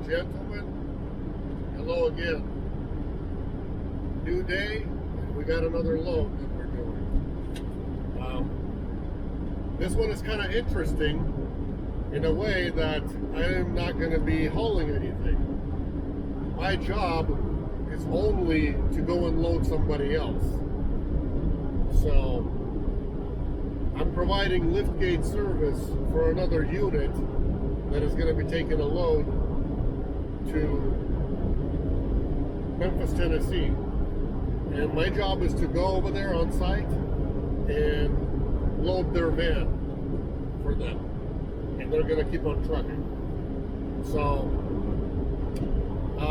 and gentlemen, hello again. New day, and we got another load that we're doing. This one is kind of interesting in a way that I am not going to be hauling anything. My job is only to go and load somebody else. So I'm providing liftgate service for another unit that is going to be taking a load to Memphis, Tennessee. And my job is to go over there on site and load their van for them. And they're going to keep on trucking. So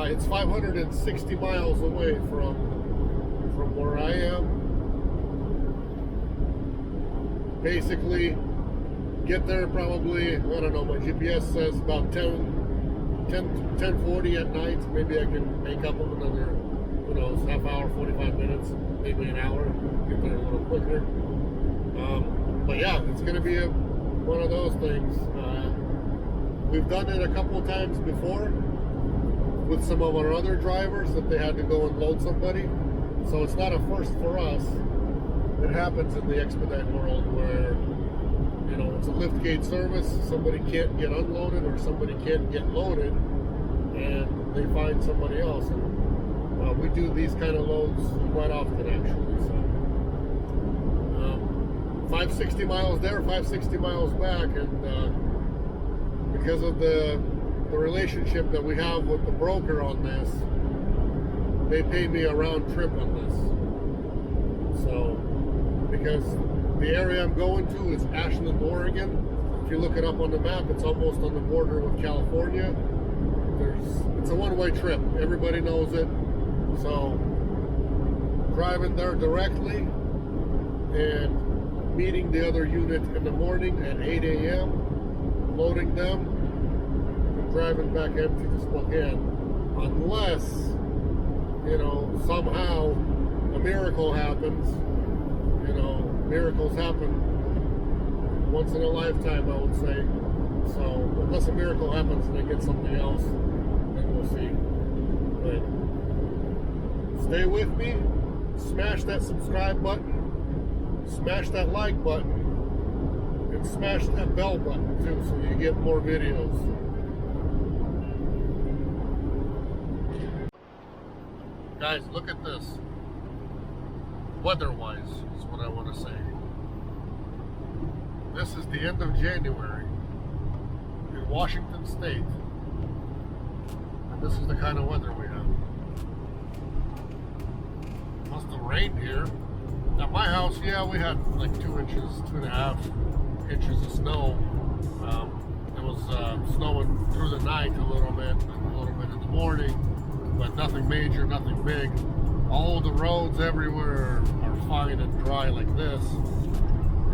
it's 560 miles away from where I am. Basically, get there probably, I don't know, my GPS says about 10:40 at night. Maybe I can make up of another, who knows, half hour, 45 minutes, maybe an hour, get there a little quicker. But yeah, it's going to be one of those things. We've done it a couple of times before with some of our other drivers that they had to go and load somebody. So it's not a first for us. It happens in the Expedite world where, you know, it's a liftgate service, somebody can't get unloaded or somebody can't get loaded, and they find somebody else. And we do these kind of loads quite often, actually. So 560 miles there, 560 miles back, and because of the relationship that we have with the broker on this, they pay me a round trip on this. So, because the area I'm going to is Ashland, Oregon. If you look it up on the map, it's almost on the border with California. It's a one-way trip. Everybody knows it. So, driving there directly and meeting the other unit in the morning at 8 a.m., loading them, and driving back empty to Spokane. Unless, you know, somehow a miracle happens. You know, miracles happen once in a lifetime, I would say. So, unless a miracle happens and I get something else, then we'll see. But stay with me. Smash that subscribe button. Smash that like button. And smash that bell button, too, so you get more videos. Guys, look at this. Weather-wise is what I want to say. This is the end of January in Washington State, and this is the kind of weather we have. Must have rained here. At my house, yeah, we had like 2 inches, 2.5 inches of snow. It was snowing through the night a little bit in the morning, but nothing major, nothing big. All the roads everywhere are fine and dry like this.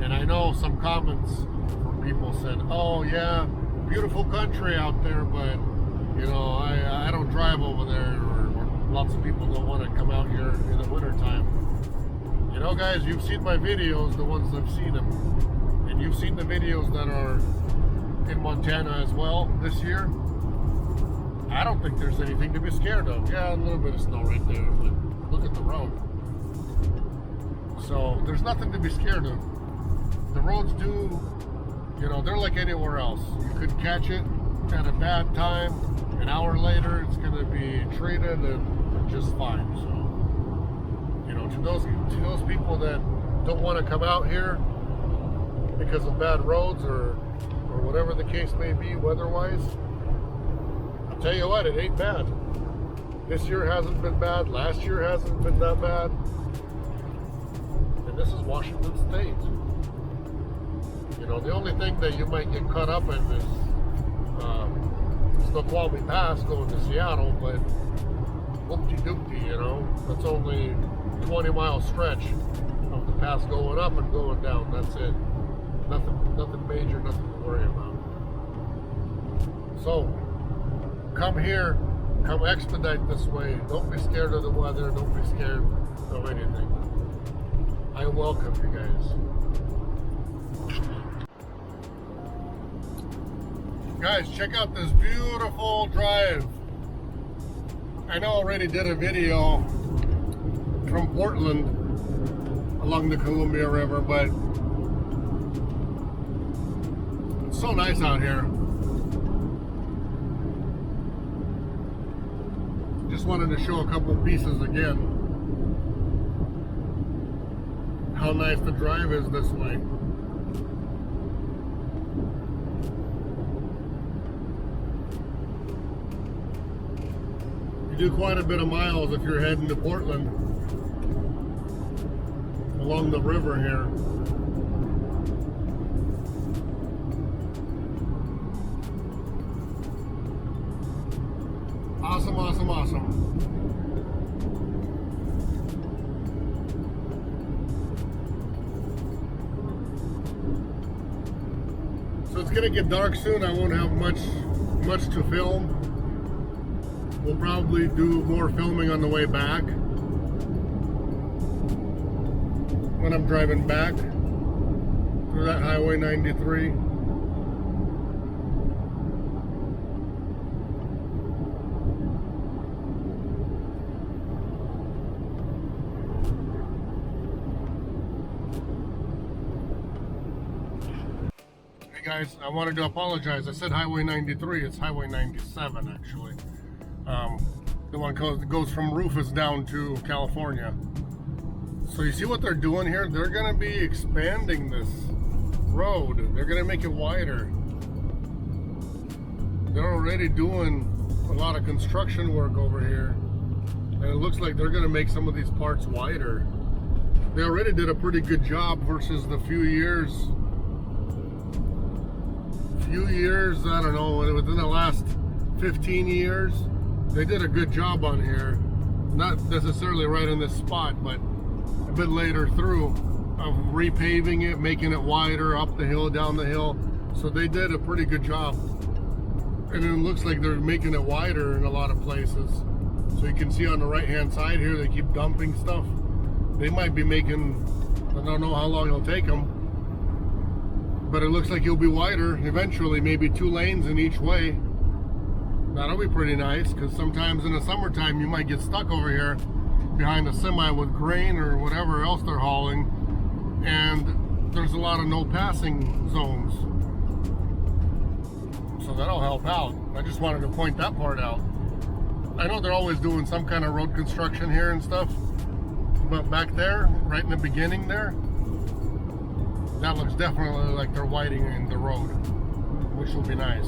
And I know some comments from people said, oh yeah, beautiful country out there, but you know, I don't drive over there, or lots of people don't want to come out here in the wintertime. You know, guys, you've seen my videos, the ones that I've seen them, and you've seen the videos that are in Montana as well this year. I don't think there's anything to be scared of. Yeah, a little bit of snow right there, but look at the road. So there's nothing to be scared of. The roads do, you know, they're like anywhere else. You could catch it at a bad time. An hour later, it's going to be treated and just fine. So, you know, to those people that don't want to come out here because of bad roads or whatever the case may be weather-wise, I'll tell you what, it ain't bad. This year hasn't been bad. Last year hasn't been that bad. And this is Washington State. You know, the only thing that you might get caught up in is Snoqualmie Pass going to Seattle, but whoopty-doopty, you know. That's only 20-mile stretch of the pass going up and going down. That's it. Nothing major, nothing to worry about. So, come here. Come Expedite this way. Don't be scared of the weather. Don't be scared of anything. I welcome you guys. Guys, check out this beautiful drive. I know I already did a video from Portland along the Columbia River, but it's so nice out here. Just wanted to show a couple pieces again. How nice the drive is this way. You do quite a bit of miles if you're heading to Portland along the river here. Awesome, awesome, awesome. So it's gonna get dark soon. I won't have much to film. We'll probably do more filming on the way back when I'm driving back through that Highway 93. Hey guys, I wanted to apologize. I said Highway 93, it's Highway 97 actually. The one goes from Rufus down to California. So you see what they're doing here? They're going to be expanding this road. They're going to make it wider. They're already doing a lot of construction work over here. And it looks like they're going to make some of these parts wider. They already did a pretty good job versus the few years, I don't know, within the last 15 years. They did a good job on here, not necessarily right in this spot, but a bit later through, of repaving it, making it wider, up the hill, down the hill. So they did a pretty good job. And it looks like they're making it wider in a lot of places. So you can see on the right hand side here, they keep dumping stuff. They might be making, I don't know how long it'll take them, but it looks like it'll be wider eventually, maybe 2 lanes in each way. That'll be pretty nice, because sometimes in the summertime you might get stuck over here behind a semi with grain or whatever else they're hauling, and there's a lot of no passing zones. So that'll help out. I just wanted to point that part out. I know they're always doing some kind of road construction here and stuff, but back there, right in the beginning there, that looks definitely like they're widening the road, which will be nice.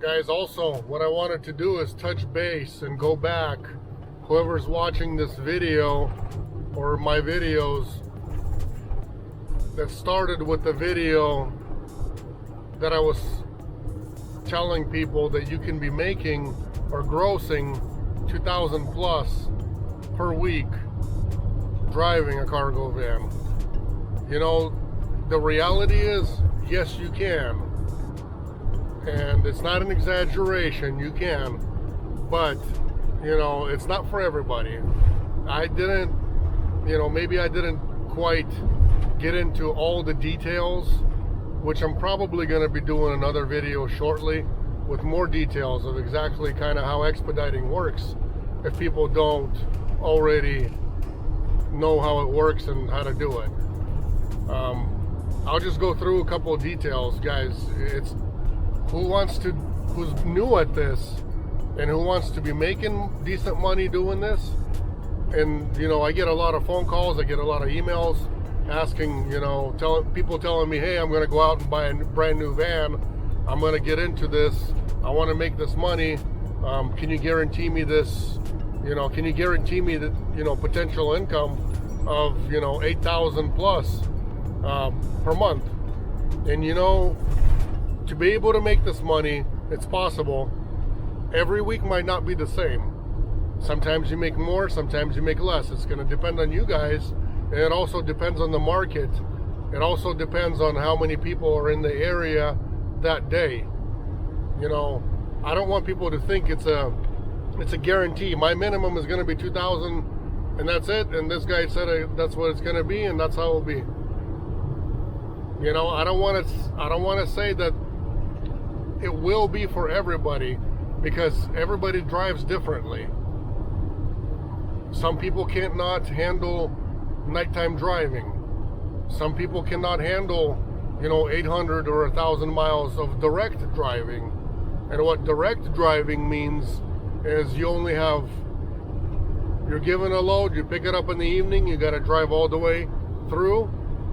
Guys, also, what I wanted to do is touch base and go back. Whoever's watching this video or my videos that started with the video that I was telling people that you can be making or grossing 2,000 plus per week driving a cargo van. You know, the reality is, yes, you can. And it's not an exaggeration, you can, but you know, it's not for everybody. I didn't, you know, maybe I didn't quite get into all the details, which I'm probably going to be doing another video shortly with more details of exactly kind of how expediting works, if people don't already know how it works and how to do it. I'll just go through a couple of details, guys. It's who's new at this and who wants to be making decent money doing this. And you know, I get a lot of phone calls, I get a lot of emails asking, you know, people telling me, hey, I'm going to go out and buy a brand new van, I'm going to get into this, I want to make this money, can you guarantee me this, you know, can you guarantee me that, you know, potential income of, you know, 8,000 plus per month. And you know, to be able to make this money, it's possible. Every week might not be the same. Sometimes you make more, sometimes you make less. It's going to depend on you guys, and it also depends on the market. It also depends on how many people are in the area that day. You know, I don't want people to think it's a guarantee. My minimum is going to be 2,000 and that's it, and this guy said that's what it's going to be, and that's how it'll be. You know, I don't want to say that it will be for everybody, because everybody drives differently. Some people cannot handle nighttime driving. Some people cannot handle, 800 or 1,000 miles of direct driving. And what direct driving means is you're given a load, you pick it up in the evening, you got to drive all the way through,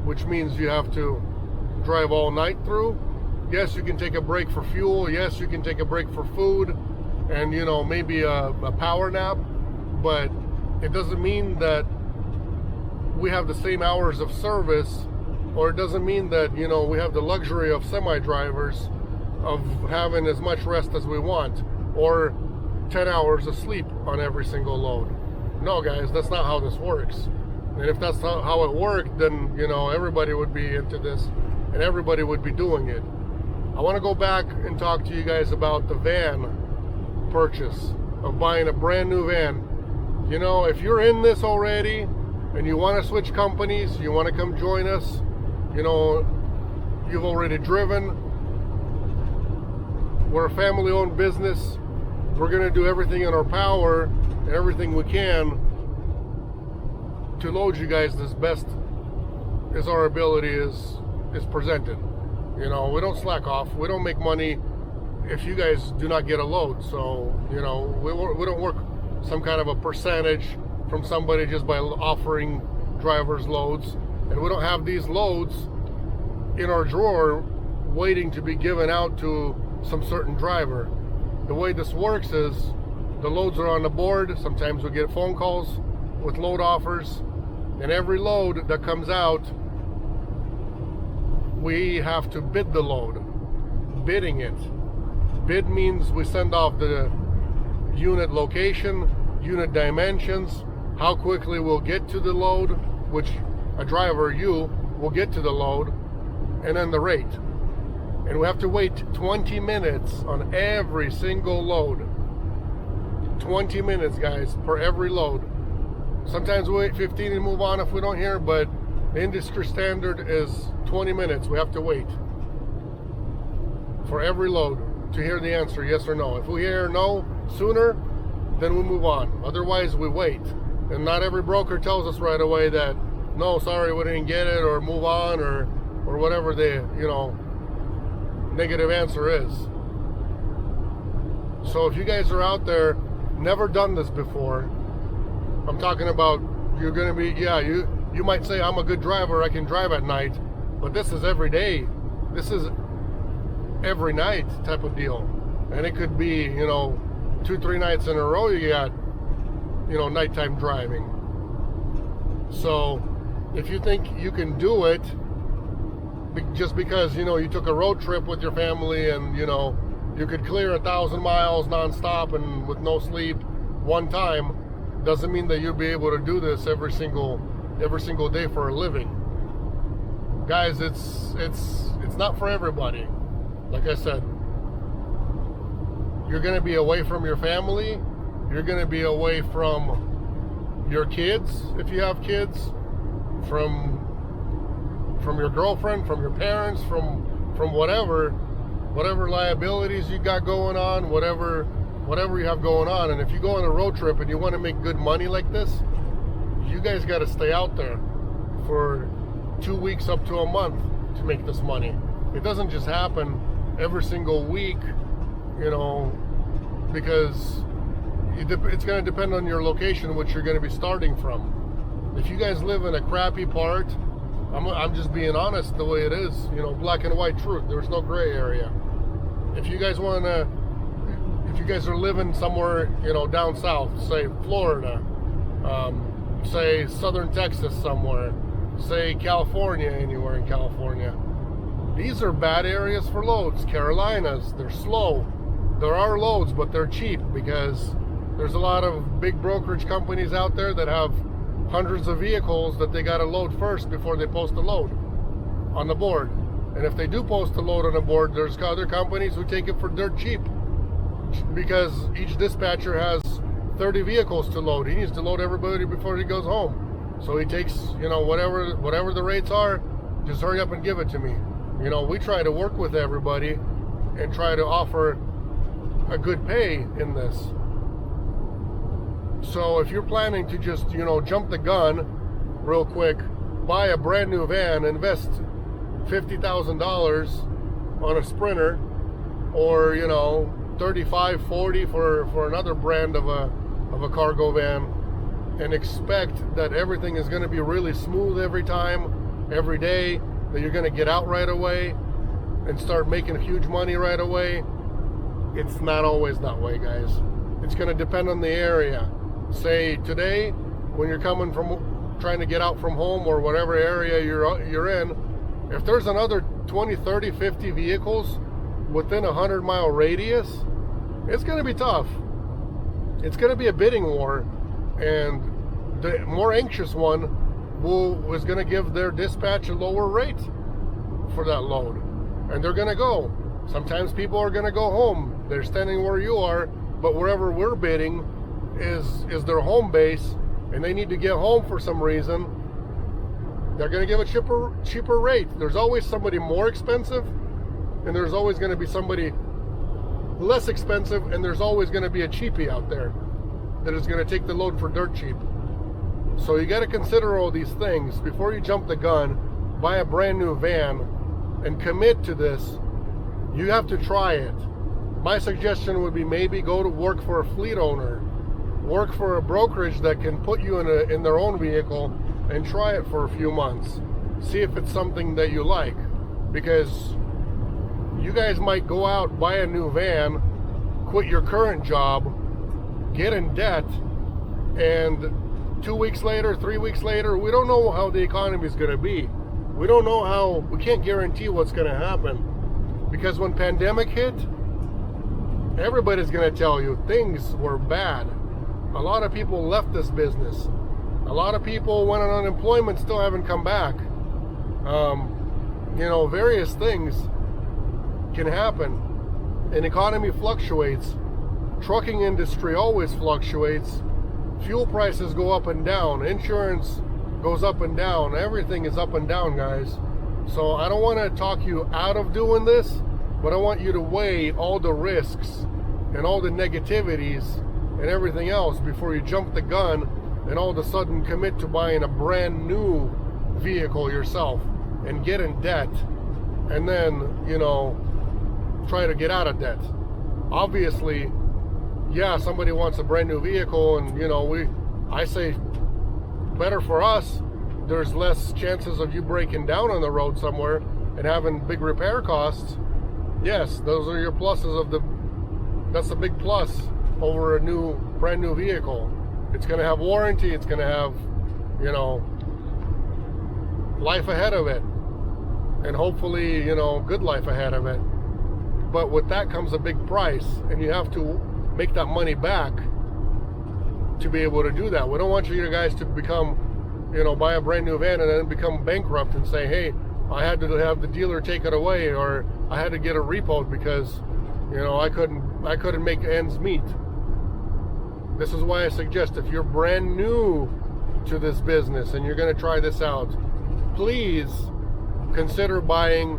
which means you have to drive all night through. Yes, you can take a break for fuel. Yes, you can take a break for food and, maybe a power nap. But it doesn't mean that we have the same hours of service, or it doesn't mean that, we have the luxury of semi-drivers of having as much rest as we want, or 10 hours of sleep on every single load. No, guys, that's not how this works. And if that's not how it worked, then, everybody would be into this and everybody would be doing it. I want to go back and talk to you guys about the van purchase, of buying a brand new van. If you're in this already and you want to switch companies, you want to come join us, you've already driven. We're a family-owned business. We're going to do everything in our power and everything we can to load you guys as best as our ability is presented. We don't slack off. We don't make money if you guys do not get a load. So, we don't work some kind of a percentage from somebody just by offering drivers loads. And we don't have these loads in our drawer waiting to be given out to some certain driver. The way this works is the loads are on the board. Sometimes we get phone calls with load offers, and every load that comes out, we have to bid the load. Bidding it. Bid means we send off the unit location, unit dimensions, how quickly we'll get to the load, which a driver, you, will get to the load, and then the rate. And we have to wait 20 minutes on every single load. 20 minutes, guys, per every load. Sometimes we wait 15 and move on if we don't hear, but the industry standard is 20 minutes. We have to wait for every load to hear the answer, yes or no. If we hear no sooner, then we move on. Otherwise, we wait. And not every broker tells us right away that, no, sorry, we didn't get it, or move on, or whatever the, negative answer is. So if you guys are out there, never done this before, I'm talking about, you're going to be, you might say, I'm a good driver, I can drive at night, but this is every day. This is every night type of deal. And it could be, 2-3 nights in a row you got, nighttime driving. So if you think you can do it just because, you took a road trip with your family and, you could clear 1,000 miles nonstop and with no sleep one time, doesn't mean that you'll be able to do this every single day for a living. Guys, it's not for everybody. Like I said, you're going to be away from your family. You're going to be away from your kids, if you have kids, from your girlfriend, from your parents, from whatever liabilities you got going on, whatever you have going on. And if you go on a road trip and you want to make good money like this, you guys got to stay out there for 2 weeks up to a month to make this money. It doesn't just happen every single week, because it's going to depend on your location, which you're going to be starting from. If you guys live in a crappy part, I'm just being honest the way it is, black and white truth. There's no gray area. If you guys are living somewhere, down south, say Florida, say southern Texas somewhere, say California, anywhere in California, these are bad areas for loads. Carolinas, they're slow. There are loads, but they're cheap because there's a lot of big brokerage companies out there that have hundreds of vehicles that they got to load first before they post a load on the board. And if they do post a load on the board, there's other companies who take it for dirt cheap, because each dispatcher has 30 vehicles to load. He needs to load everybody before he goes home. So he takes, whatever the rates are, just hurry up and give it to me. You know, we try to work with everybody and try to offer a good pay in this. So if you're planning to just, you know, jump the gun real quick, buy a brand new van, invest $50,000 on a Sprinter, or, you know, 35, 40 for another brand of a cargo van, and expect that everything is going to be really smooth every time, every day, that you're going to get out right away and start making huge money right away. It's not always that way, guys. It's going to depend on the area. Say today, when you're coming from trying to get out from home or whatever area you're in, if there's another 20, 30, 50 vehicles within a 100-mile radius, it's going to be tough. It's going to be a bidding war, and the more anxious one is going to give their dispatch a lower rate for that load, and they're going to go. Sometimes people are going to go home. They're standing where you are, but wherever we're bidding is their home base, and they need to get home for some reason. They're going to give a cheaper rate. There's always somebody more expensive, and there's always going to be somebody less expensive, and there's always going to be a cheapie out there that is going to take the load for dirt cheap. So you got to consider all these things before you jump the gun, buy a brand new van, and commit to this. You have to try it. My suggestion would be maybe go to work for a fleet owner, work for a brokerage that can put you in their own vehicle, and try it for a few months. See if it's something that you like, because you guys might go out, buy a new van, quit your current job, get in debt, and 2 weeks later, 3 weeks later, we don't know how the economy is going to be. We don't know how, we can't guarantee what's going to happen. Because when pandemic hit, everybody's going to tell you things were bad. A lot of people left this business. A lot of people went on unemployment, still haven't come back. You know, various things can happen. An economy fluctuates. Trucking industry always fluctuates. Fuel prices go up and down. Insurance goes up and down. Everything is up and down, guys. So I don't want to talk you out of doing this, but I want you to weigh all the risks and all the negativities and everything else before you jump the gun and all of a sudden commit to buying a brand new vehicle yourself and get in debt, and then, you know, try to get out of debt. Obviously, yeah, somebody wants a brand new vehicle, and, you know, I say better for us. There's less chances of you breaking down on the road somewhere and having big repair costs. Yes, those are your pluses that's a big plus over a brand new vehicle. It's going to have warranty. It's going to have, you know, life ahead of it, and hopefully, you know, good life ahead of it. But with that comes a big price, and you have to make that money back to be able to do that. We don't want you guys to become, you know, buy a brand new van and then become bankrupt and say, hey, I had to have the dealer take it away, or I had to get it repoed because, you know, I couldn't make ends meet. This is why I suggest, if you're brand new to this business and you're going to try this out, please consider buying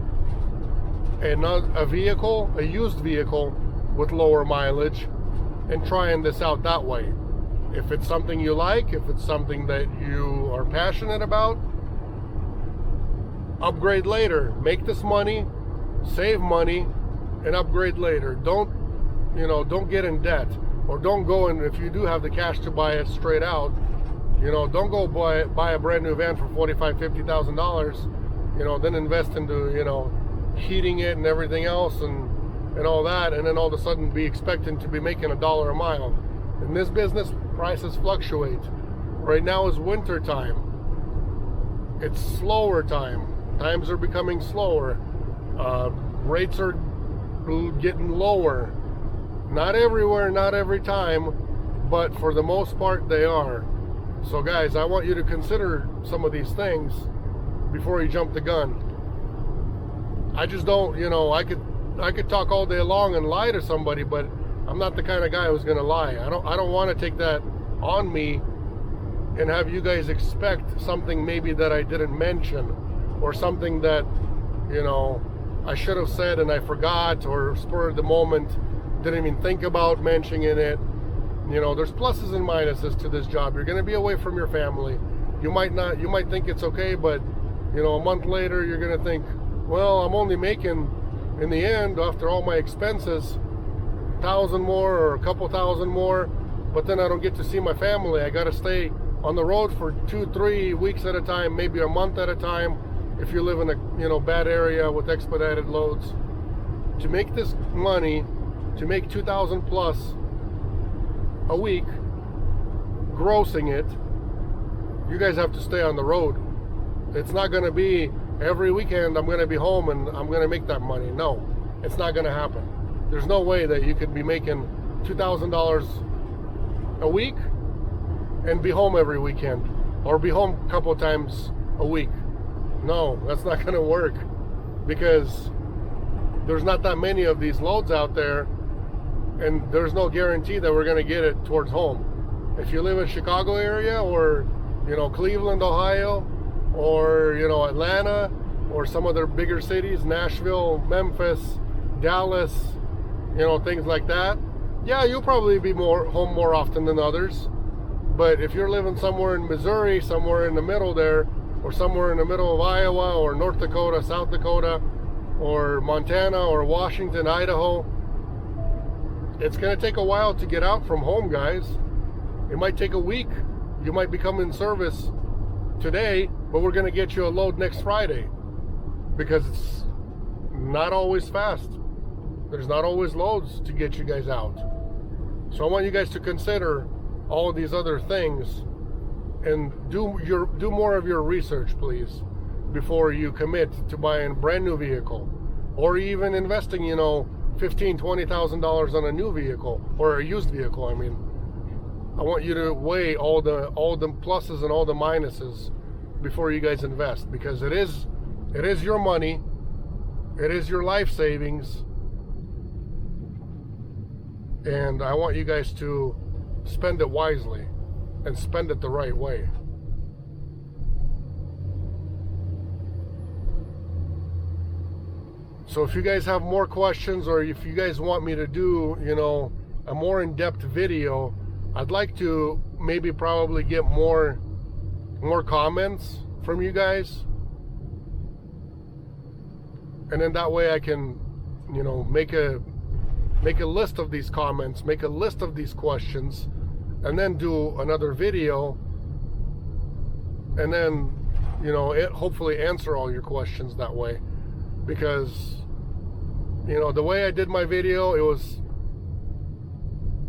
a vehicle, a used vehicle with lower mileage, and trying this out that way. If it's something you like, if it's something that you are passionate about, upgrade later. Make this money, save money, and upgrade later. Don't get in debt, or don't go, and if you do have the cash to buy it straight out, you know, don't go buy a brand new van for $45,000, $50,000, you know, then invest into, you know, heating it and everything else and all that, and then all of a sudden be expecting to be making $1 a mile. In this business, prices fluctuate. Right now is winter time. It's slower time. Times are becoming slower. Rates are getting lower. Not everywhere, not every time, but for the most part they are. So guys, I want you to consider some of these things before you jump the gun. I just don't, you know, I could talk all day long and lie to somebody, but I'm not the kind of guy who's going to lie. I don't want to take that on me and have you guys expect something maybe that I didn't mention, or something that, you know, I should have said and I forgot, or spur of the moment, didn't even think about mentioning it. You know, there's pluses and minuses to this job. You're going to be away from your family. You might think it's okay, but, you know, a month later, you're going to think, well, I'm only making, in the end, after all my expenses, $1,000 more or a couple thousand more, but then I don't get to see my family. I got to stay on the road for 2-3 weeks at a time, maybe a month at a time, if you live in a, you know, bad area with expedited loads. To make this money, to make 2,000 plus a week, grossing it, you guys have to stay on the road. It's not going to be every weekend I'm going to be home and I'm going to make that money. No, it's not going to happen. There's no way that you could be making $2,000 a week and be home every weekend, or be home a couple of times a week. No, that's not going to work, because there's not that many of these loads out there, and there's no guarantee that we're going to get it towards home. If you live in Chicago area, or, you know, Cleveland, Ohio, or, you know, Atlanta, or some other bigger cities, Nashville, Memphis, Dallas, you know, things like that, yeah, you'll probably be home more often than others. But if you're living somewhere in Missouri, somewhere in the middle there, or somewhere in the middle of Iowa, or North Dakota, South Dakota, or Montana, or Washington, Idaho, it's going to take a while to get out from home, guys. It might take a week. You might become in service today, but we're going to get you a load next Friday, because it's not always fast. There's not always loads to get you guys out. So I want you guys to consider all of these other things, and do more of your research, please, before you commit to buying a brand new vehicle, or even investing, you know, $15,000-$20,000 on a new vehicle, or a used vehicle. I mean, I want you to weigh all the pluses and all the minuses before you guys invest, because it is your money, it is your life savings, and I want you guys to spend it wisely and spend it the right way. So if you guys have more questions, or if you guys want me to do, you know, a more in-depth video, I'd like to maybe probably get more comments from you guys, and then that way I can, you know, make a list of these comments, make a list of these questions, and then do another video, and then, you know, hopefully answer all your questions that way. Because, you know, the way I did my video,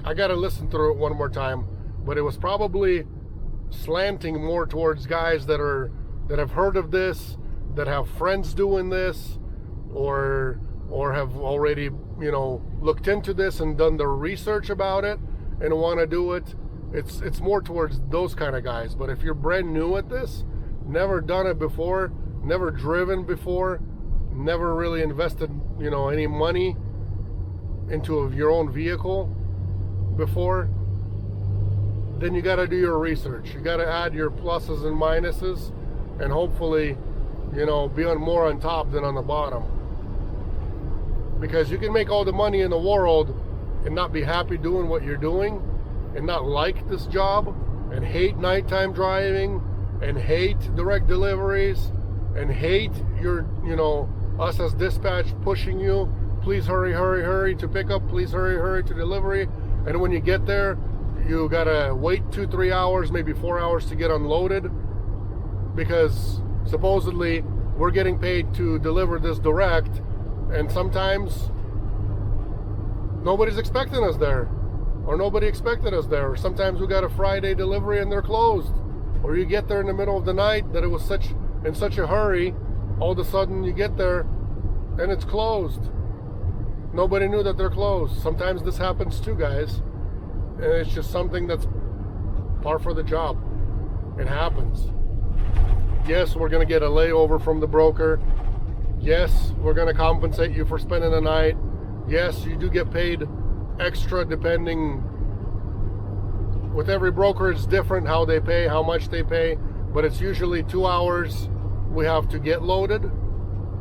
I gotta listen through it one more time, but it was probably slanting more towards guys that have heard of this, that have friends doing this, or have already, you know, looked into this and done their research about it and want to do it. It's more towards those kind of guys. But if you're brand new at this, never done it before, never driven before, never really invested, you know, any money into your own vehicle before, then you got to do your research. You got to add your pluses and minuses, and hopefully, you know, be more on top than on the bottom. Because you can make all the money in the world and not be happy doing what you're doing, and not like this job, and hate nighttime driving, and hate direct deliveries, and hate your, you know, us as dispatch pushing you, please hurry, hurry, hurry to pick up, please hurry, hurry to delivery. And when you get there, you gotta wait 2-3 hours, maybe 4 hours to get unloaded, because supposedly we're getting paid to deliver this direct, and sometimes nobody's expecting us there, or nobody expected us there, or sometimes we got a Friday delivery and they're closed, or you get there in the middle of the night that it was in such a hurry, all of a sudden you get there and it's closed. Nobody knew that they're closed. Sometimes this happens too, guys, and it's just something that's par for the job. It happens. Yes, we're going to get a layover from the broker. Yes, we're going to compensate you for spending the night. Yes, you do get paid extra, depending. With every broker, it's different how they pay, how much they pay, but it's usually 2 hours we have to get loaded.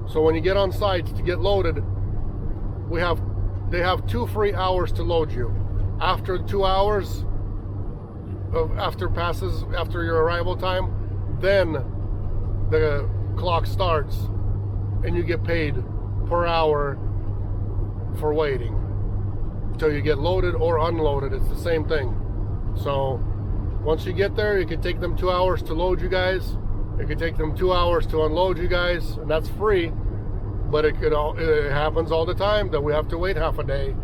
So when you get on site to get loaded, they have 2 free hours to load you. After 2 hours after your arrival time, then the clock starts and you get paid per hour for waiting until you get loaded or unloaded. It's the same thing. So once you get there, it could take them 2 hours to load you guys. It could take them 2 hours to unload you guys, and that's free. But it happens all the time that we have to wait half a day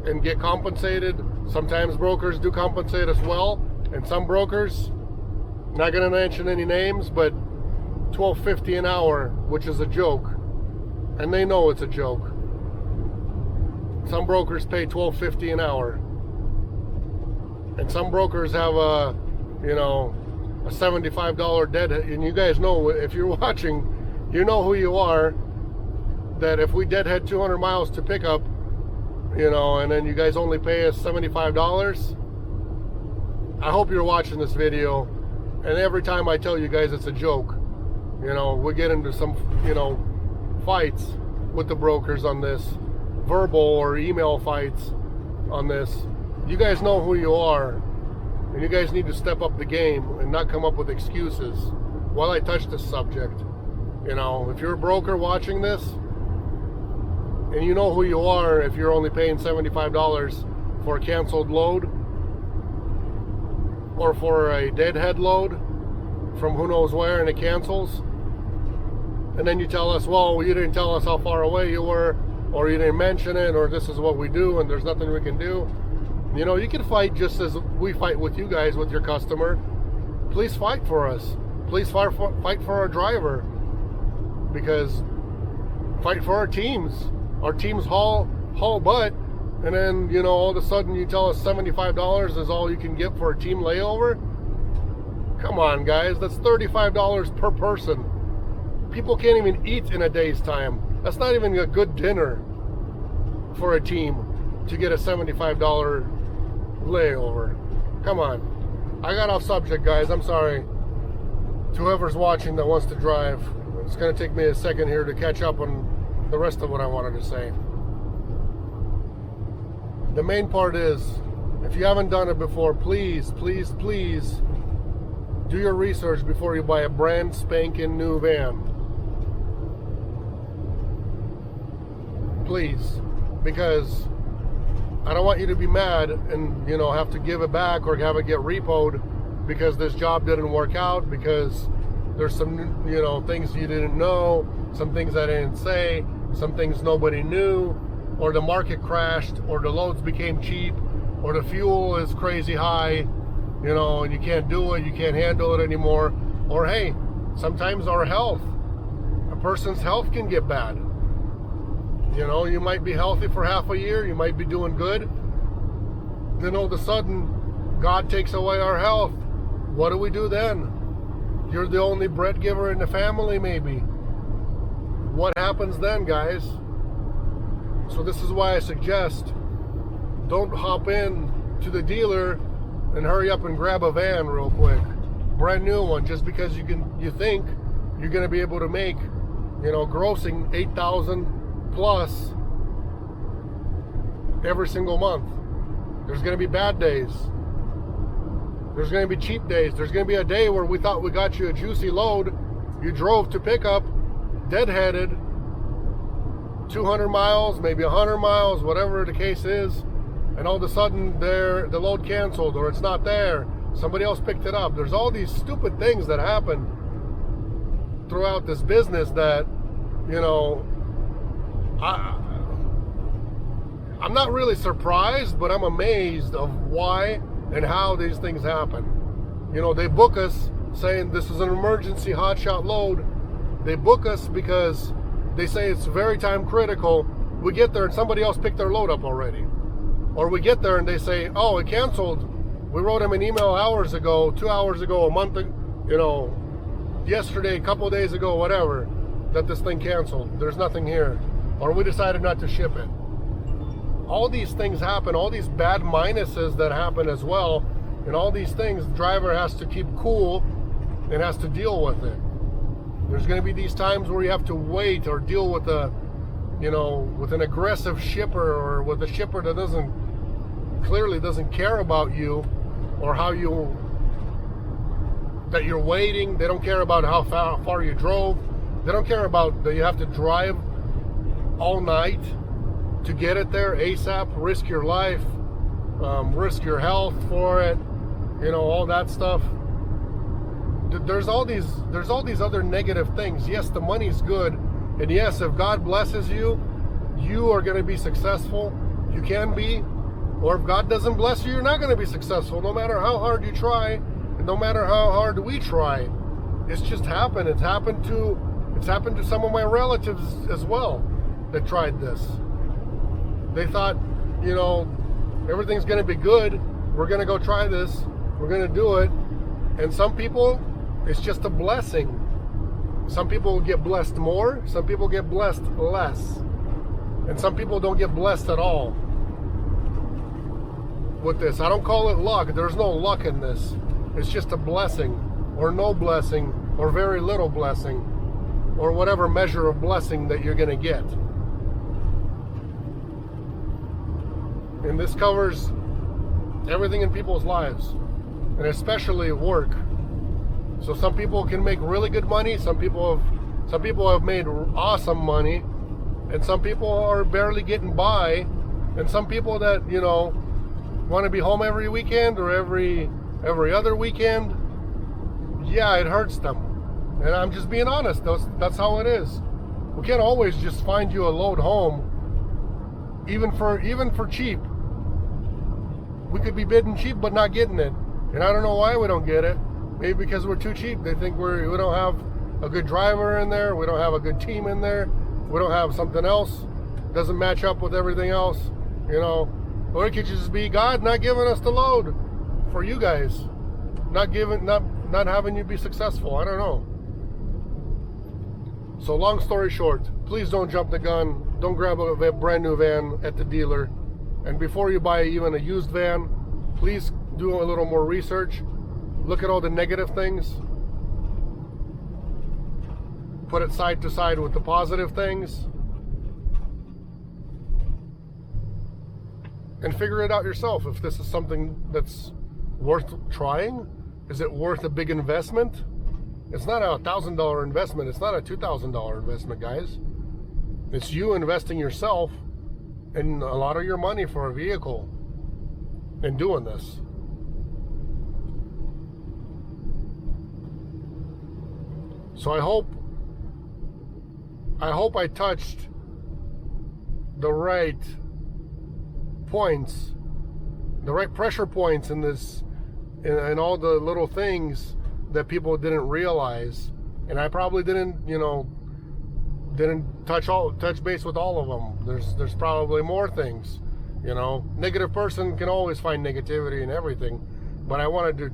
and get compensated. Sometimes brokers do compensate as well, and some brokers, not going to mention any names, but $12.50 an hour, which is a joke, and they know it's a joke. Some brokers pay $12.50 an hour, and some brokers have a $75 deadhead. And you guys know, if you're watching, you know who you are, that if we deadhead 200 miles to pick up, and then you guys only pay us $75. I hope you're watching this video, and every time I tell you guys it's a joke. We get into some, fights with the brokers on this, verbal or email fights on this. You guys know who you are, and you guys need to step up the game and not come up with excuses while I touch this subject. If you're a broker watching this, and you know who you are, if you're only paying $75 for a canceled load or for a deadhead load from who knows where and it cancels, and then you tell us, well, you didn't tell us how far away you were, or you didn't mention it, or this is what we do and there's nothing we can do. You can fight just as we fight with you guys, with your customer. Please fight for us. Please fight for our driver, because fight for our teams. Our teams haul butt, and then all of a sudden you tell us $75 is all you can get for a team layover. Come on, guys, that's $35 per person. People can't even eat in a day's time. That's not even a good dinner for a team to get a $75 layover. Come on. I got off subject, guys. I'm sorry. To whoever's watching that wants to drive, it's going to take me a second here to catch up on the rest of what I wanted to say. The main part is, if you haven't done it before, please, please, please do your research before you buy a brand spanking new van. Please, because I don't want you to be mad and have to give it back or have it get repoed because this job didn't work out, because there's some things you didn't know, some things I didn't say, some things nobody knew, or the market crashed, or the loads became cheap, or the fuel is crazy high, and you can't do it, you can't handle it anymore. Or hey, sometimes our health, a person's health can get bad. You might be healthy for half a year, you might be doing good, then all of a sudden God takes away our health. What do we do then? You're the only bread giver in the family, maybe. What happens then, guys? So this is why I suggest, don't hop in to the dealer and hurry up and grab a van real quick, brand new one, just because you think you're going to be able to make, grossing $8,000 plus every single month. There's going to be bad days. There's going to be cheap days. There's going to be a day where we thought we got you a juicy load. You drove to pick up, deadheaded 200 miles, maybe 100 miles, whatever the case is, and all of a sudden the load canceled, or it's not there. Somebody else picked it up. There's all these stupid things that happen throughout this business that, I'm not really surprised, but I'm amazed of why and how these things happen. They book us saying this is an emergency hotshot load. They book us because they say it's very time critical. We get there and somebody else picked their load up already. Or we get there and they say, oh, it canceled. We wrote them an email hours ago, 2 hours ago, a month ago, yesterday, a couple of days ago, whatever, that this thing canceled. There's nothing here. Or we decided not to ship it. All these things happen, all these bad minuses that happen as well, and all these things, the driver has to keep cool and has to deal with it. There's going to be these times where you have to wait or deal with with an aggressive shipper, or with a shipper that clearly doesn't care about you, or that you're waiting. They don't care about how far you drove. They don't care about that you have to drive all night to get it there ASAP, risk your life, risk your health for it, all that stuff. There's all these other negative things. Yes, the money's good, and yes, if God blesses you, you are going to be successful. You can be. Or if God doesn't bless you, you're not going to be successful, no matter how hard you try, and no matter how hard we try. It's just happened. It's happened to some of my relatives as well that tried this. They thought, everything's going to be good. We're going to go try this. We're going to do it. And some people, it's just a blessing. Some people get blessed more. Some people get blessed less. And some people don't get blessed at all with this. I don't call it luck. There's no luck in this. It's just a blessing, or no blessing, or very little blessing, or whatever measure of blessing that you're going to get. And this covers everything in people's lives, and especially work. So some people can make really good money. Some people have made awesome money, and some people are barely getting by, and some people that want to be home every weekend or every other weekend. Yeah, it hurts them, and I'm just being honest. That's how it is. We can't always just find you a load home, even for cheap. We could be bidding cheap but not getting it, and I don't know why we don't get it. Maybe because we're too cheap. They think we don't have a good driver in there. We don't have a good team in there. We don't have something else. Doesn't match up with everything else. Or it could just be God not giving us the load for you guys. Not having you be successful. I don't know. So long story short, please don't jump the gun. Don't grab a brand new van at the dealer. And before you buy even a used van, please do a little more research. Look at all the negative things. Put it side to side with the positive things. And figure it out yourself. If this is something that's worth trying, is it worth a big investment? It's not a $1,000 investment. It's not a $2,000 investment, guys. It's you investing yourself and a lot of your money for a vehicle and doing this. So I hope I touched the right points, the right pressure points in this, and all the little things that people didn't realize. And I probably didn't touch base with all of them. There's probably more things. Negative person can always find negativity in everything, but I wanted to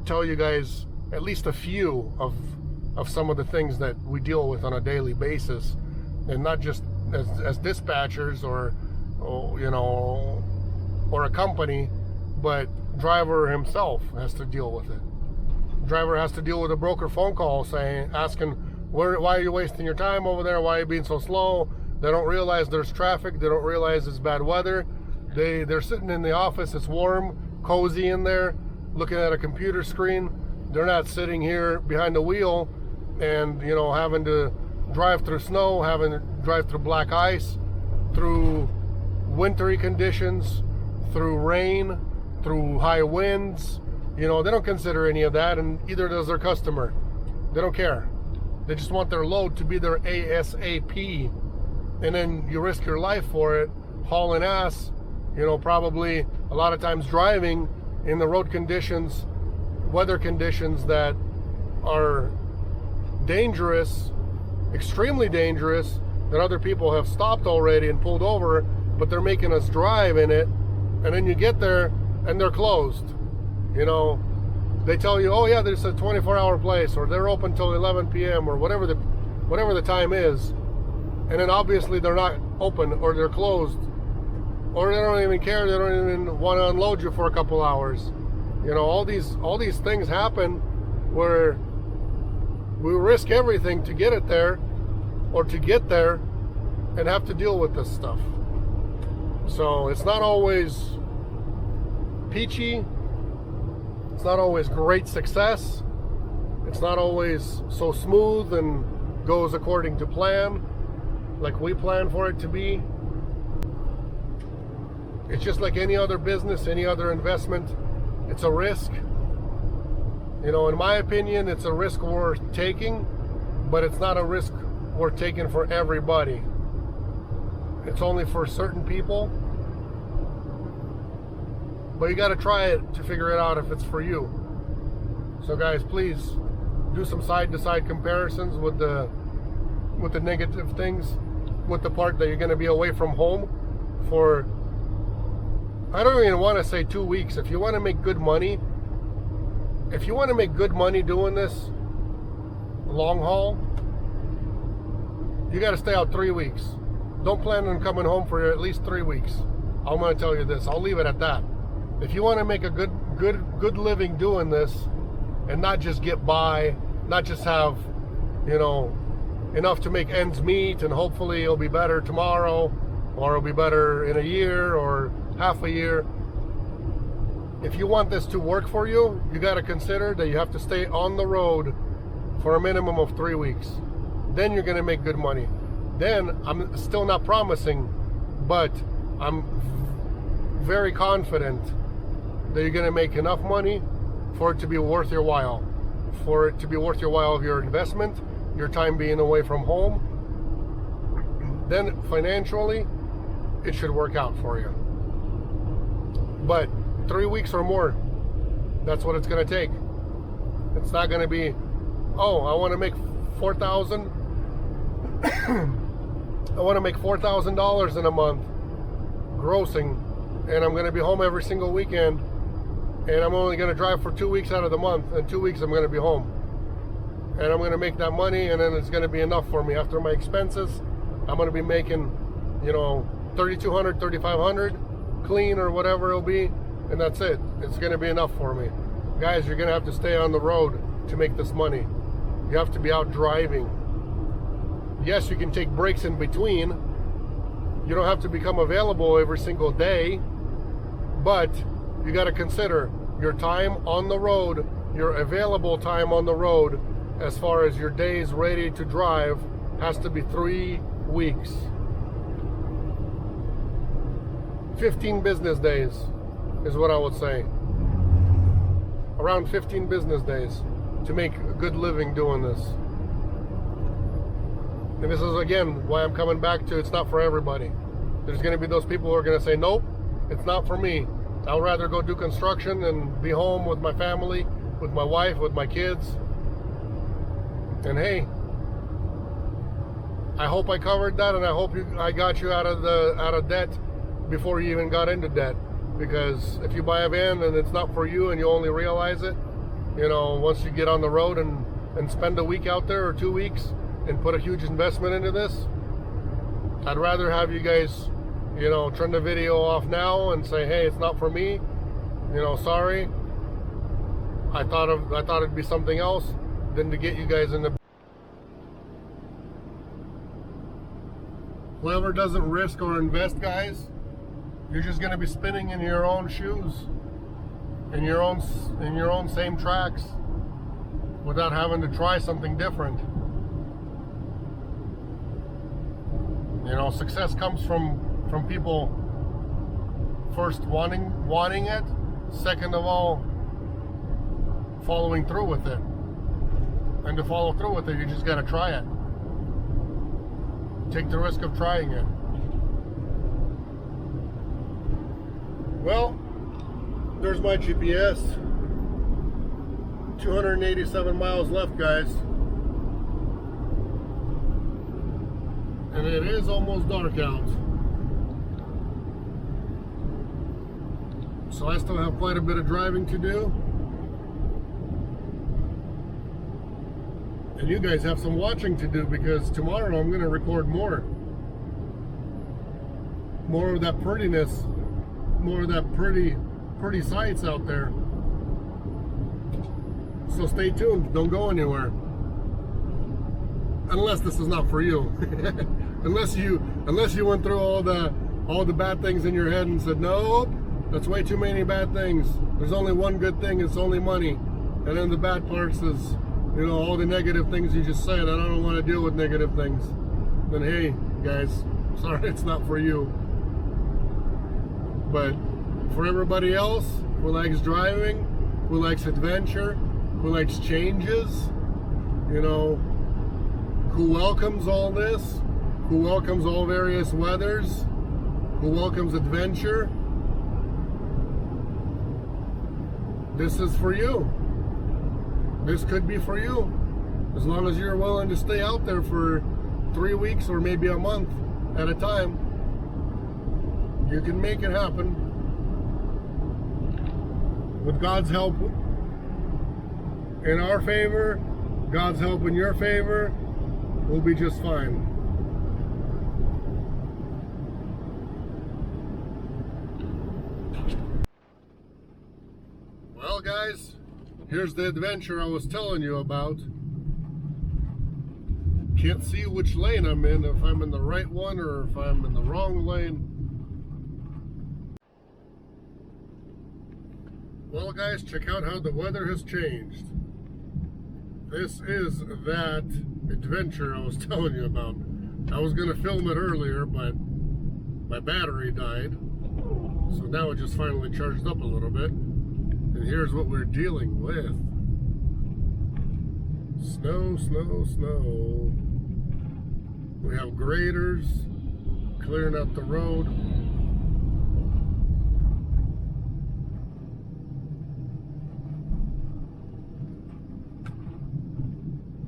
tell you guys at least a few of some of the things that we deal with on a daily basis, and not just as dispatchers or a company, but driver himself has to deal with it. Driver has to deal with a broker phone call asking, why are you wasting your time over there? Why are you being so slow? They don't realize there's traffic. They don't realize it's bad weather. They're sitting in the office. It's warm, cozy in there, looking at a computer screen. They're not sitting here behind the wheel and, having to drive through snow, having to drive through black ice, through wintry conditions, through rain, through high winds. They don't consider any of that, and either does their customer. They don't care. They just want their load to be there ASAP. And then you risk your life for it, hauling ass, probably a lot of times driving in the road conditions, weather conditions that are dangerous, extremely dangerous, that other people have stopped already and pulled over, but they're making us drive in it. And then you get there and they're closed. They tell you, oh yeah, there's a 24-hour place, or they're open till 11 p.m. or whatever the time is. And then obviously they're not open, or they're closed, or they don't even care. They don't even want to unload you for a couple hours. All these things happen where We risk everything to get it there, or to get there and have to deal with this stuff. So it's not always peachy. It's not always great success. It's not always so smooth and goes according to plan, like we plan for it to be. It's just like any other business, any other investment. It's a risk. You know, in my opinion, it's a risk worth taking, but it's not a risk worth taking for everybody. It's only for certain people. But you got to try it to figure it out if it's for you. So guys, please do some side-to-side comparisons with the negative things, with the part that you're going to be away from home for, I don't even want to say 2 weeks. If you want to make good money, doing this long haul, you got to stay out 3 weeks. Don't plan on coming home for at least 3 weeks. I'm going to tell you this. I'll leave it at that. If you want to make a good living doing this, and not just get by, not just have, you know, enough to make ends meet, and hopefully it'll be better tomorrow, or it'll be better in a year or half a year. If you want this to work for you, you got to consider that you have to stay on the road for a minimum of 3 weeks. Then you're going to make good money. Then, I'm still not promising, but I'm very confident that you're going to make enough money for it to be worth your while. For it to be worth your while of your investment, your time being away from home. Then financially, it should work out for you. But 3 weeks or more, that's what it's going to take. It's not going to be, oh, I want to make $4,000. I want to make $4,000 in a month grossing, and I'm going to be home every single weekend, and I'm only going to drive for 2 weeks out of the month, and 2 weeks I'm going to be home, and I'm going to make that money, and then it's going to be enough for me. After my expenses, I'm going to be making, you know, $3,200, $3,500 clean, or whatever it'll be, and that's it. It's going to be enough for me. Guys, you're going to have to stay on the road to make this money. You have to be out driving. Yes, you can take breaks in between. You don't have to become available every single day, but you got to consider your time on the road, your available time on the road, as far as your days ready to drive, has to be 3 weeks. 15 business days is what I would say. Around 15 business days to make a good living doing this. And this is, again, why I'm coming back to, it's not for everybody. There's going to be those people who are going to say, nope, it's not for me. I'll rather go do construction and be home with my family, with my wife, with my kids. And hey, I hope I covered that, and I hope I got you out of debt before you even got into debt. Because if you buy a van and it's not for you and you only realize it, you know, once you get on the road and spend a week out there or 2 weeks and put a huge investment into this, I'd rather have you guys, you know, turn the video off now and say, hey, it's not for me, you know, sorry, I thought it'd be something else, than to get you guys in the... Whoever doesn't risk or invest, guys, you're just going to be spinning in your own shoes, in your own same tracks, without having to try something different. You know, success comes from people first wanting it, second of all, following through with it. And to follow through with it, you just got to try it. Take the risk of trying it. Well, there's my GPS. 287 miles left, guys. And it is almost dark out. So I still have quite a bit of driving to do. And you guys have some watching to do, because tomorrow I'm going to record more. More of that prettiness, more of that pretty sights out there. So stay tuned, don't go anywhere. unless this is not for you. unless you went through all the bad things in your head and said, nope, that's way too many bad things. There's only one good thing, it's only money. And then the bad parts is, you know, all the negative things you just said, and I don't want to deal with negative things. Then hey, guys, sorry, it's not for you. But for everybody else who likes driving, who likes adventure, who likes changes, you know, who welcomes all this, who welcomes all various weathers, who welcomes adventure, this is for you. This could be for you. As long as you're willing to stay out there for 3 weeks or maybe a month at a time, you can make it happen. With God's help in our favor, God's help in your favor, we'll be just fine. Well, guys, here's the adventure I was telling you about. Can't see which lane I'm in, if I'm in the right one or if I'm in the wrong lane. Well, guys, check out how the weather has changed. This is that adventure I was telling you about. I was going to film it earlier, but my battery died. So now it just finally charged up a little bit. And here's what we're dealing with. Snow, snow, snow. We have graders clearing out the road.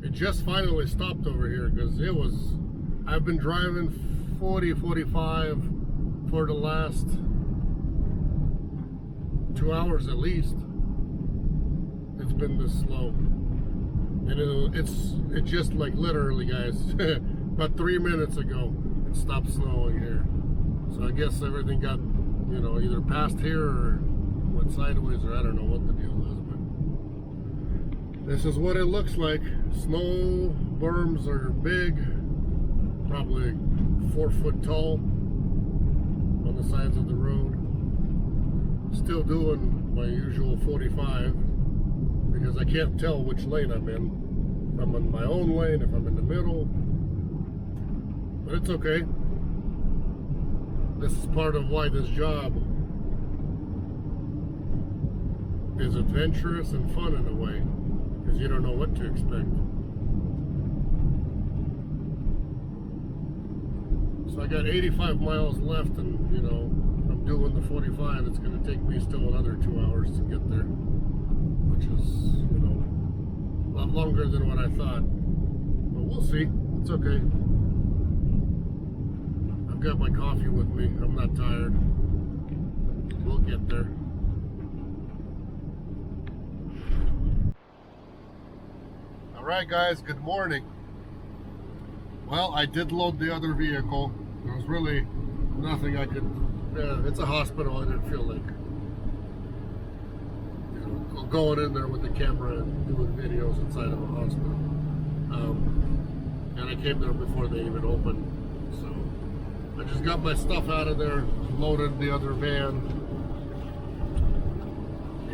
It just finally stopped over here because I've been driving 40, 45 for the last 2 hours at least. It's been this slow. And it just like literally, guys, about 3 minutes ago, it stopped snowing here. So I guess everything got, you know, either passed here or went sideways, or I don't know what the deal is, but this is what it looks like. Snow berms are big, probably 4 foot tall on the sides of the road. Still doing my usual 45 because I can't tell which lane I'm in. If I'm in my own lane, if I'm in the middle. But it's okay. This is part of why this job is adventurous and fun in a way, because you don't know what to expect. So I got 85 miles left, and you know, I'm doing the 45. It's going to take me still another 2 hours to get there, which is, you know, a lot longer than what I thought. But we'll see. It's okay. I've got my coffee with me. I'm not tired. We'll get there. Alright, guys, good morning. Well, I did load the other vehicle. There was really nothing I could... it's a hospital. I didn't feel like, you know, going in there with the camera and doing videos inside of a hospital. And I came there before they even opened. So I just got my stuff out of there, loaded the other van,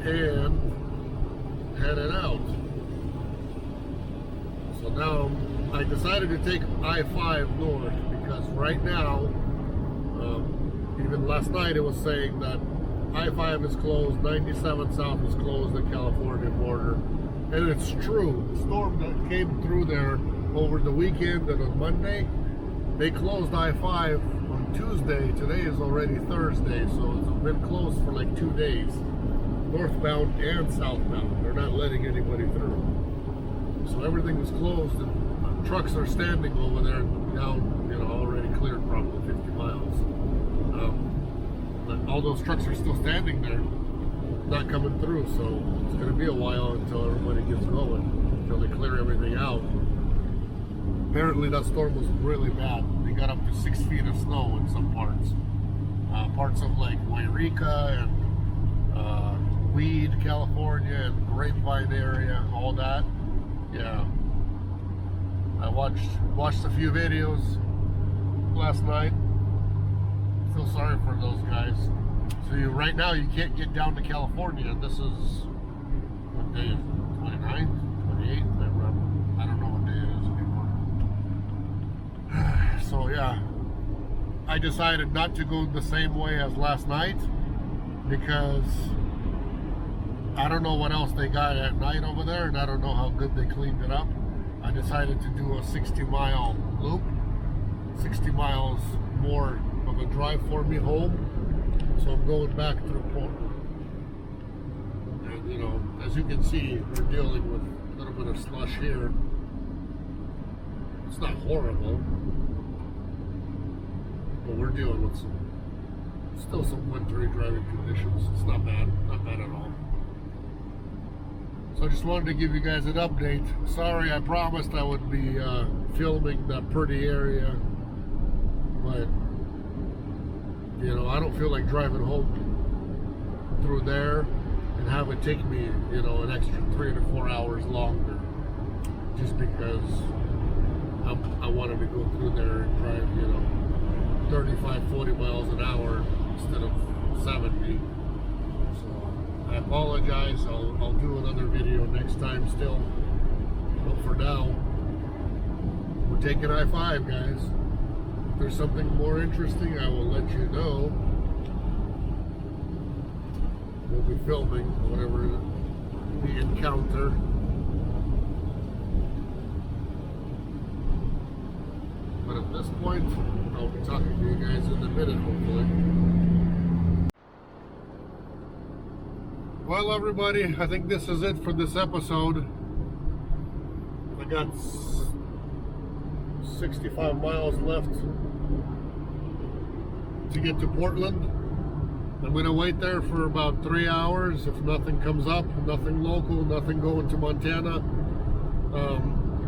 and headed out. So now I decided to take I-5 north because right now, even last night it was saying that I-5 is closed, 97 south is closed, the California border. And it's true. The storm that came through there over the weekend and on Monday, they closed I-5 on Tuesday. Today is already Thursday, so it's been closed for like 2 days. Northbound and southbound. They're not letting anybody through. So everything was closed, and trucks are standing over there now, you know, already cleared probably 50 miles. But all those trucks are still standing there, not coming through, so it's going to be a while until everybody gets going, until they clear everything out. Apparently that storm was really bad. They got up to 6 feet of snow in some parts. Parts of like Wairika and Weed, California, and Grapevine area, all that. Yeah. I watched a few videos last night. Feel sorry for those guys. So right now you can't get down to California. This is, what day is it? 29th? 28th? I don't know what day it is anymore. So yeah, I decided not to go the same way as last night because I don't know what else they got at night over there, and I don't know how good they cleaned it up. I decided to do a 60-mile loop, 60 miles more of a drive for me home. So I'm going back through Portland. And you know, as you can see, we're dealing with a little bit of slush here. It's not horrible, but we're dealing with still some wintry driving conditions. It's not bad at all. So I just wanted to give you guys an update. Sorry, I promised I would be filming that pretty area, but you know, I don't feel like driving home through there and have it take me, you know, an extra 3 to 4 hours longer, just because I wanted to go through there and drive, you know, 35, 40 miles an hour instead of 70. I apologize. I'll do another video next time still. But for now, we're taking I-5, guys. If there's something more interesting, I will let you know. We'll be filming whatever we encounter. But at this point, I'll be talking to you guys in a minute, hopefully. Well, everybody, I think this is it for this episode. I got 65 miles left to get to Portland. I'm going to wait there for about 3 hours. If nothing comes up, nothing local, nothing going to Montana,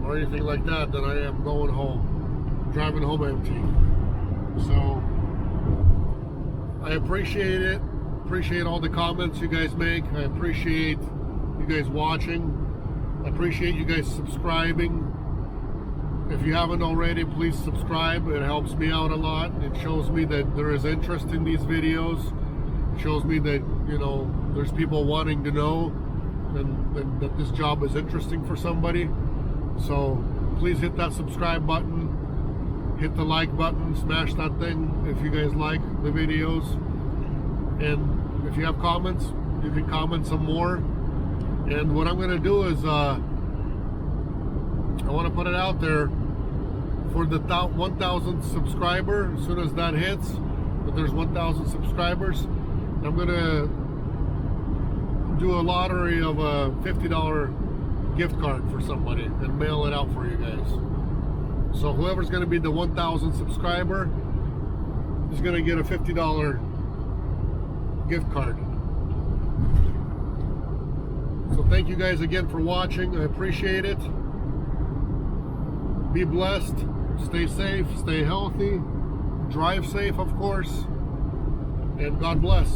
or anything like that, then I am going home. I'm driving home empty. So, I appreciate it. Appreciate all the comments you guys make. I appreciate you guys watching. I appreciate you guys subscribing. If you haven't already, please subscribe. It helps me out a lot. It shows me that there is interest in these videos. It shows me that, you know, there's people wanting to know and that this job is interesting for somebody. So please hit that subscribe button. Hit the like button. Smash that thing if you guys like the videos. And if you have comments, you can comment some more. And what I'm going to do is I want to put it out there for the 1,000 subscriber. As soon as that hits, if there's 1,000 subscribers, I'm going to do a lottery of a $50 gift card for somebody and mail it out for you guys. So whoever's going to be the 1,000 subscriber is going to get a $50 gift card. So thank you guys again for watching. I appreciate it. Be blessed, stay safe, stay healthy, drive safe, of course, and God bless.